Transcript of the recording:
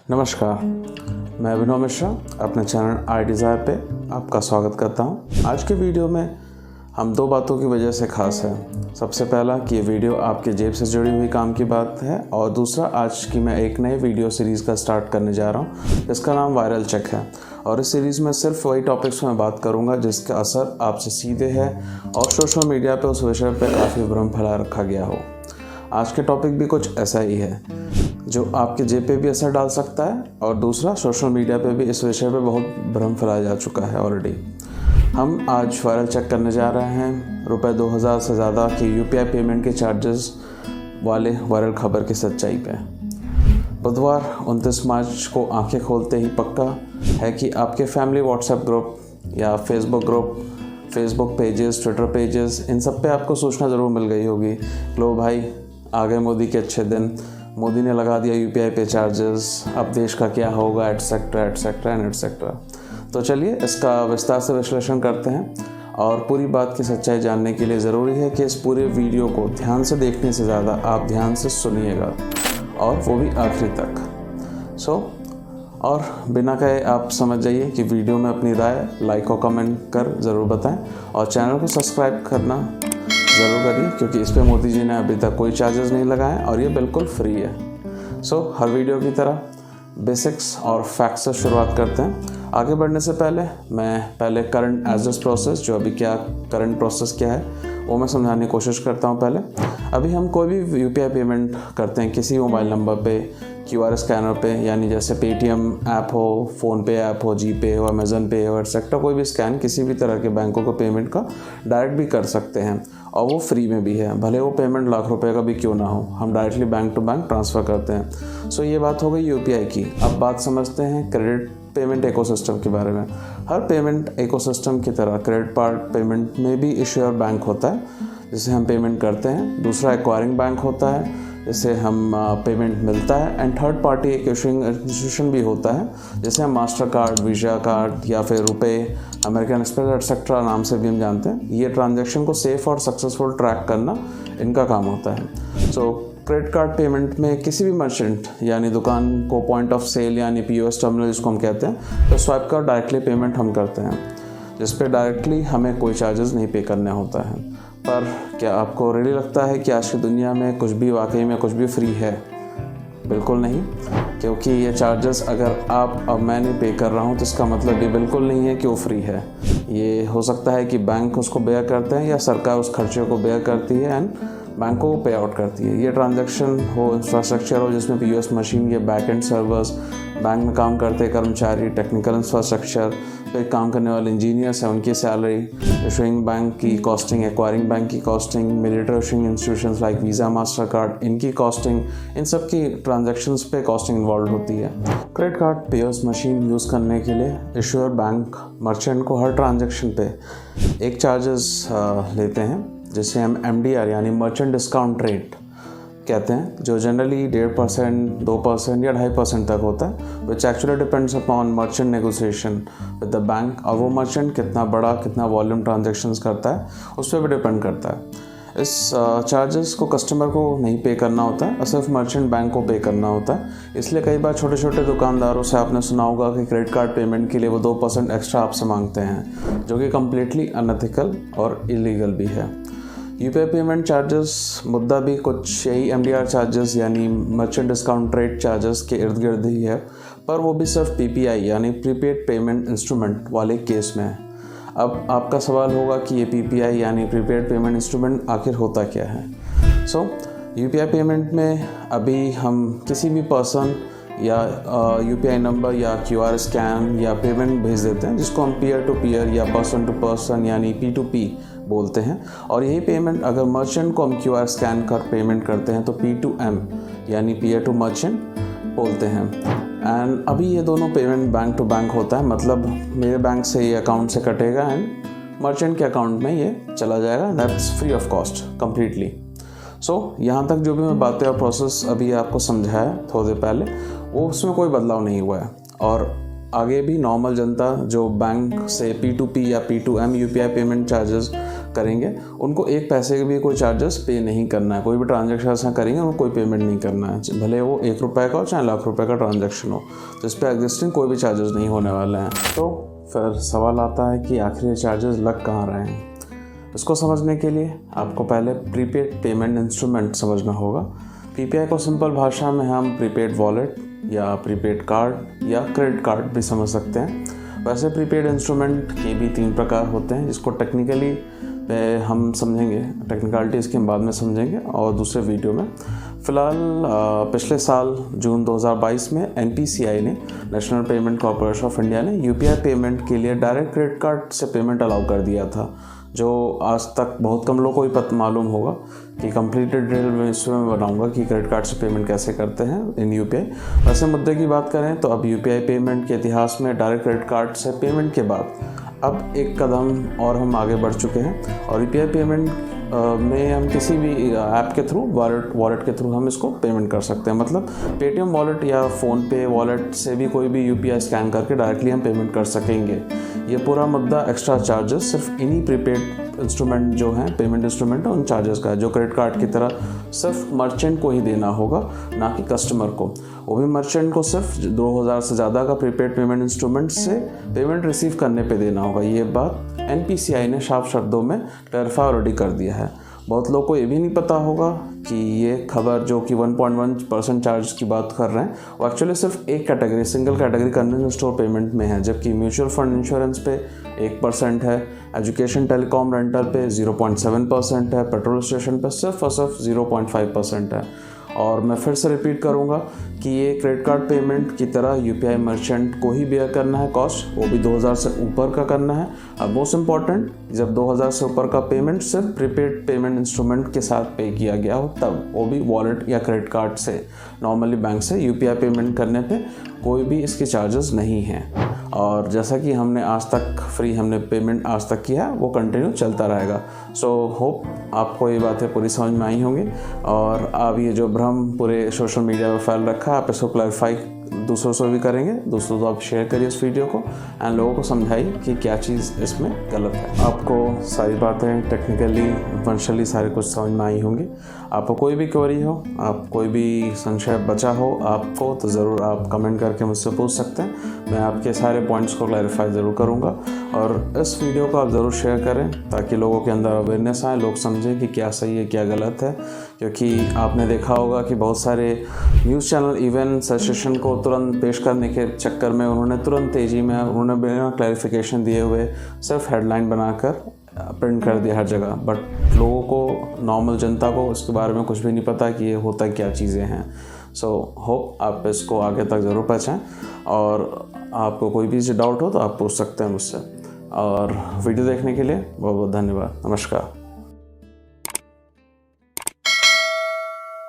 नमस्कार, मैं अभिनव मिश्रा अपने चैनल आई डिज़ायर पे आपका स्वागत करता हूं। आज के वीडियो में हम दो बातों की वजह से खास है। सबसे पहला कि ये वीडियो आपके जेब से जुड़ी हुई काम की बात है, और दूसरा आज की मैं एक नए वीडियो सीरीज़ का स्टार्ट करने जा रहा हूं जिसका नाम वायरल चेक है। और इस सीरीज़ में सिर्फ वही टॉपिक्स में बात करूंगा जिसका असर आपसे सीधे है और सोशल मीडिया पे उस विषय पर काफ़ी भ्रम फैला रखा गया हो। आज के टॉपिक भी कुछ ऐसा ही है जो आपके जेब पे भी असर डाल सकता है, और दूसरा सोशल मीडिया पे भी इस विषय पे बहुत भ्रम फैलाया जा चुका है ऑलरेडी। हम आज वायरल चेक करने जा रहे हैं रुपये 2000 से ज़्यादा की यूपीआई पेमेंट के चार्जेस वाले वायरल खबर की सच्चाई पे। बुधवार 29 मार्च को आंखें खोलते ही पक्का है कि आपके फैमिली व्हाट्सएप ग्रुप या Facebook group, Facebook pages, Twitter pages, इन सब पे आपको सूचना ज़रूर मिल गई होगी। लो भाई, आ गए मोदी के अच्छे दिन, मोदी ने लगा दिया यूपीआई पे चार्जेस, अब देश का क्या होगा, एटसेट्रा एटसेट्रा एंड एटसेट्रा। तो चलिए इसका विस्तार से विश्लेषण करते हैं, और पूरी बात की सच्चाई जानने के लिए ज़रूरी है कि इस पूरे वीडियो को ध्यान से देखने से ज़्यादा आप ध्यान से सुनिएगा, और वो भी आखिरी तक। और बिना कहे आप समझ जाइए कि वीडियो में अपनी राय लाइक और कमेंट कर ज़रूर बताएं, और चैनल को सब्सक्राइब करना ज़रूर करिए क्योंकि इस पर मोदी जी ने अभी तक कोई चार्जेस नहीं लगाए और ये बिल्कुल फ्री है। हर वीडियो की तरह बेसिक्स और फैक्ट्स से शुरुआत करते हैं। आगे बढ़ने से पहले करंट एज प्रोसेस, जो अभी क्या करंट प्रोसेस क्या है वो मैं समझाने की कोशिश करता हूँ। पहले अभी हम कोई भी यूपीआई पेमेंट करते हैं किसी मोबाइल नंबर पे, क्यूआर स्कैनर पे, यानी जैसे पेटीएम ऐप हो, फ़ोनपे ऐप हो, जीपे हो, अमेज़न पे हो, एटसेट्रा, कोई भी स्कैन किसी भी तरह के बैंकों को पेमेंट का डायरेक्ट भी कर सकते हैं, और वो फ्री में भी है, भले वो पेमेंट लाख रुपए का भी क्यों ना हो। हम directly bank to bank transfer करते हैं। ये बात हो गई यूपीआई की। अब बात समझते हैं क्रेडिट पेमेंट इकोसिस्टम के बारे में। हर पेमेंट इकोसिस्टम की तरह क्रेडिट कार्ड पेमेंट में भी इश्यूअर बैंक होता है जिसे हम पेमेंट करते हैं, दूसरा एक्वायरिंग बैंक होता है जिससे हम पेमेंट मिलता है, एंड थर्ड पार्टी एक इशूइंग इंस्टीट्यूशन भी होता है जिसे हम मास्टर कार्ड, वीज़ा कार्ड या फिर रुपए, अमेरिकन एक्सप्रेस एटसेट्रा नाम से भी हम जानते हैं। ये ट्रांजैक्शन को सेफ और सक्सेसफुल ट्रैक करना इनका काम होता है। क्रेडिट कार्ड पेमेंट में किसी भी मर्चेंट यानी दुकान को पॉइंट ऑफ सेल यानी पीओएस टर्मिनल जिसको हम कहते हैं, तो स्वाइप कर डायरेक्टली पेमेंट हम करते हैं, जिस पे डायरेक्टली हमें कोई चार्जेस नहीं पे करना होता है। पर क्या आपको रियली लगता है कि आज की दुनिया में कुछ भी वाकई में कुछ भी फ्री है? बिल्कुल नहीं, क्योंकि ये चार्जेस अगर अब मैं नहीं पे कर रहा हूँ तो इसका मतलब ये बिल्कुल नहीं है कि वो फ्री है। ये हो सकता है कि बैंक उसको बेयर करते हैं या सरकार उस खर्चे को बेयर करती है एंड बैंकों को पे आउट करती है। ये ट्रांजैक्शन हो, इंफ्रास्ट्रक्चर हो जिसमें पीओएस मशीन या बैक एंड सर्वर्स, बैंक में काम करते कर्मचारी, टेक्निकल इंफ्रास्ट्रक्चर पे काम करने वाले इंजीनियर्स हैं, उनकी सैलरी, इशूइंग बैंक की कॉस्टिंग, एक्वायरिंग बैंक की costing, military issuing institutions like visa, master card, इनकी कॉस्टिंग, इन सब की ट्रांजैक्शंस पे कॉस्टिंग इन्वॉल्व होती है। Credit card POS machine use करने के लिए इशूअर बैंक मर्चेंट को हर ट्रांजैक्शन पे एक चार्जेस लेते हैं जिसे हम MDR यानी मर्चेंट डिस्काउंट रेट कहते हैं, जो जनरली 1.5%, 2% या 2.5% तक होता है, which actually depends upon merchant negotiation with the bank, और वो मर्चेंट कितना बड़ा, कितना वॉल्यूम ट्रांजैक्शंस करता है उस पर भी डिपेंड करता है। इस चार्जेस को कस्टमर को नहीं पे करना होता है और सिर्फ मर्चेंट बैंक को पे करना होता है। इसलिए कई बार छोटे छोटे दुकानदारों से आपने सुना होगा कि क्रेडिट कार्ड पेमेंट के लिए वो 2% एक्स्ट्रा आपसे मांगते हैं, जो कि कम्प्लीटली अनएथिकल और इलीगल भी है। यूपीआई पेमेंट चार्जेस मुद्दा भी कुछ यही MDR चार्जेस यानी मर्चेंट डिस्काउंट रेट चार्जेस के इर्द गिर्द ही है, पर वो भी सिर्फ PPI यानी प्रीपेड पेमेंट इंस्ट्रूमेंट वाले केस में है। अब आपका सवाल होगा कि ये PPI यानी प्रीपेड पेमेंट इंस्ट्रूमेंट आखिर होता क्या है? यूपीआई पेमेंट में अभी हम किसी भी पर्सन या यूपीआई नंबर या क्यूआर स्कैन या पेमेंट भेज देते हैं, जिसको हम पीयर टू पीयर या पर्सन टू पर्सन यानी P2P बोलते हैं, और यही पेमेंट अगर मर्चेंट को हम क्यूआर स्कैन कर पेमेंट करते हैं तो P2M यानी पीयर टू मर्चेंट बोलते हैं। एंड अभी ये दोनों पेमेंट बैंक टू बैंक होता है, मतलब मेरे बैंक से ये अकाउंट से कटेगा एंड मर्चेंट के अकाउंट में ये चला जाएगा, that's free of cost completely. यहाँ तक जो भी मैं बातें और प्रोसेस अभी आपको समझाया थोड़ी देर पहले, वो उसमें कोई बदलाव नहीं हुआ है, और आगे भी नॉर्मल जनता जो बैंक से P2P या P2M यूपीआई पेमेंट चार्जेस करेंगे उनको एक पैसे के भी कोई चार्जेस पे नहीं करना है। कोई भी ट्रांजैक्शन ऐसा करेंगे उनको कोई पेमेंट नहीं करना है, भले वो 1 रुपये का हो चाहे लाख रुपए का ट्रांजैक्शन हो, तो इस पर एग्जिस्टिंग कोई भी चार्जेस नहीं होने वाले हैं। तो फिर सवाल आता है कि आखिर ये चार्जेस लग कहाँ रहे हैं। इसको समझने के लिए आपको पहले प्रीपेड पेमेंट इंस्ट्रूमेंट समझना होगा। पीपीआई को सिंपल भाषा में हम प्रीपेड वॉलेट या प्रीपेड कार्ड या क्रेडिट कार्ड भी समझ सकते हैं। वैसे प्रीपेड इंस्ट्रूमेंट के भी 3 प्रकार होते हैं, जिसको टेक्निकली हम समझेंगे, टेक्निकलिटी इसके बाद में समझेंगे और दूसरे वीडियो में। फ़िलहाल पिछले साल जून 2022 में NPCI ने, national payment corporation of India ने UPI पेमेंट के लिए डायरेक्ट क्रेडिट कार्ड से पेमेंट अलाउ कर दिया था, जो आज तक बहुत कम लोगों को ही पता मालूम होगा कि कंप्लीटेड डिटेल में इसमें बनाऊंगा कि क्रेडिट कार्ड से पेमेंट कैसे करते हैं इन UPI। वैसे मुद्दे की बात करें तो अब UPI पेमेंट के इतिहास में डायरेक्ट क्रेडिट कार्ड से पेमेंट के बाद अब एक कदम और हम आगे बढ़ चुके हैं और UPI पेमेंट में हम किसी भी ऐप के थ्रू, वॉलेट के थ्रू हम इसको पेमेंट कर सकते हैं। मतलब पेटीएम वॉलेट या फ़ोनपे वॉलेट से भी कोई भी UPI स्कैन करके डायरेक्टली हम पेमेंट कर सकेंगे। ये पूरा मुद्दा एक्स्ट्रा चार्जेस सिर्फ इन्हीं प्रीपेड इंस्ट्रूमेंट जो हैं, पेमेंट इंस्ट्रूमेंट, उन चार्जेस का है, जो क्रेडिट कार्ड की तरह सिर्फ मर्चेंट को ही देना होगा, ना कि कस्टमर को। वो भी मर्चेंट को सिर्फ 2000 से ज़्यादा का प्रीपेड पेमेंट इंस्ट्रूमेंट से पेमेंट रिसीव करने पे देना होगा। ये बात NPCI ने साफ शब्दों में क्लैरिफाई ऑलरेडी कर दिया है। बहुत लोगों को ये भी नहीं पता होगा कि ये खबर जो कि 1.1% चार्ज की बात कर रहे हैं, वो एक्चुअली सिर्फ एक category, single category convenience store payment में है, जबकि म्यूचुअल फंड इंश्योरेंस पे 1% है, एजुकेशन टेलीकॉम रेंटल पे 0.7% है, पेट्रोल स्टेशन पे सिर्फ और सिर्फ 0.5% है। और मैं फिर से रिपीट करूंगा कि ये क्रेडिट कार्ड पेमेंट की तरह UPI मर्चेंट को ही बेयर करना है कॉस्ट, वो भी 2000 से ऊपर का करना है। अब मोस्ट इम्पॉर्टेंट, जब 2000 से ऊपर का पेमेंट सिर्फ प्रीपेड पेमेंट इंस्ट्रूमेंट के साथ पे किया गया हो, तब वो भी वॉलेट या क्रेडिट कार्ड से, नॉर्मली बैंक से UPI पेमेंट करने पे कोई भी इसके चार्जेस नहीं हैं। और जैसा कि हमने आज तक हमने पेमेंट आज तक किया है, वो कंटिन्यू चलता रहेगा। सो होप आपको ये बातें पूरी समझ में आई होंगी और अब ये जो भ्रम पूरे सोशल मीडिया में फैल रखा है, आप इसको क्लैरिफाई दूसरों से भी करेंगे। दोस्तों, तो आप शेयर करिए इस वीडियो को एंड लोगों को समझाइए कि क्या चीज़ इसमें गलत है। आपको सारी बातें टेक्निकली, फंक्शनली सारी कुछ समझ में आई होंगी। आपको कोई भी क्वेरी हो, आप कोई भी संशय बचा हो आपको, तो ज़रूर आप कमेंट करके मुझसे पूछ सकते हैं। मैं आपके सारे पॉइंट्स को क्लैरिफाई ज़रूर करूँगा और इस वीडियो को आप ज़रूर शेयर करें ताकि लोगों के अंदर अवेयरनेस आए, लोग समझें कि क्या सही है क्या गलत है। क्योंकि आपने देखा होगा कि बहुत सारे न्यूज़ चैनल इवन सजेशन को तुरंत पेश करने के चक्कर में उन्होंने तुरंत तेज़ी में, उन्होंने बिना क्लैरिफिकेशन दिए हुए सिर्फ हेडलाइन बनाकर प्रिंट कर दिया हर जगह, बट लोगों को, नॉर्मल जनता को इसके बारे में कुछ भी नहीं पता कि ये होता क्या चीज़ें हैं। सो होप आप इसको आगे तक ज़रूर पहुँचाएँ और आपको कोई भी डाउट हो तो आप पूछ सकते हैं मुझसे। और वीडियो देखने के लिए बहुत बहुत धन्यवाद। नमस्कार।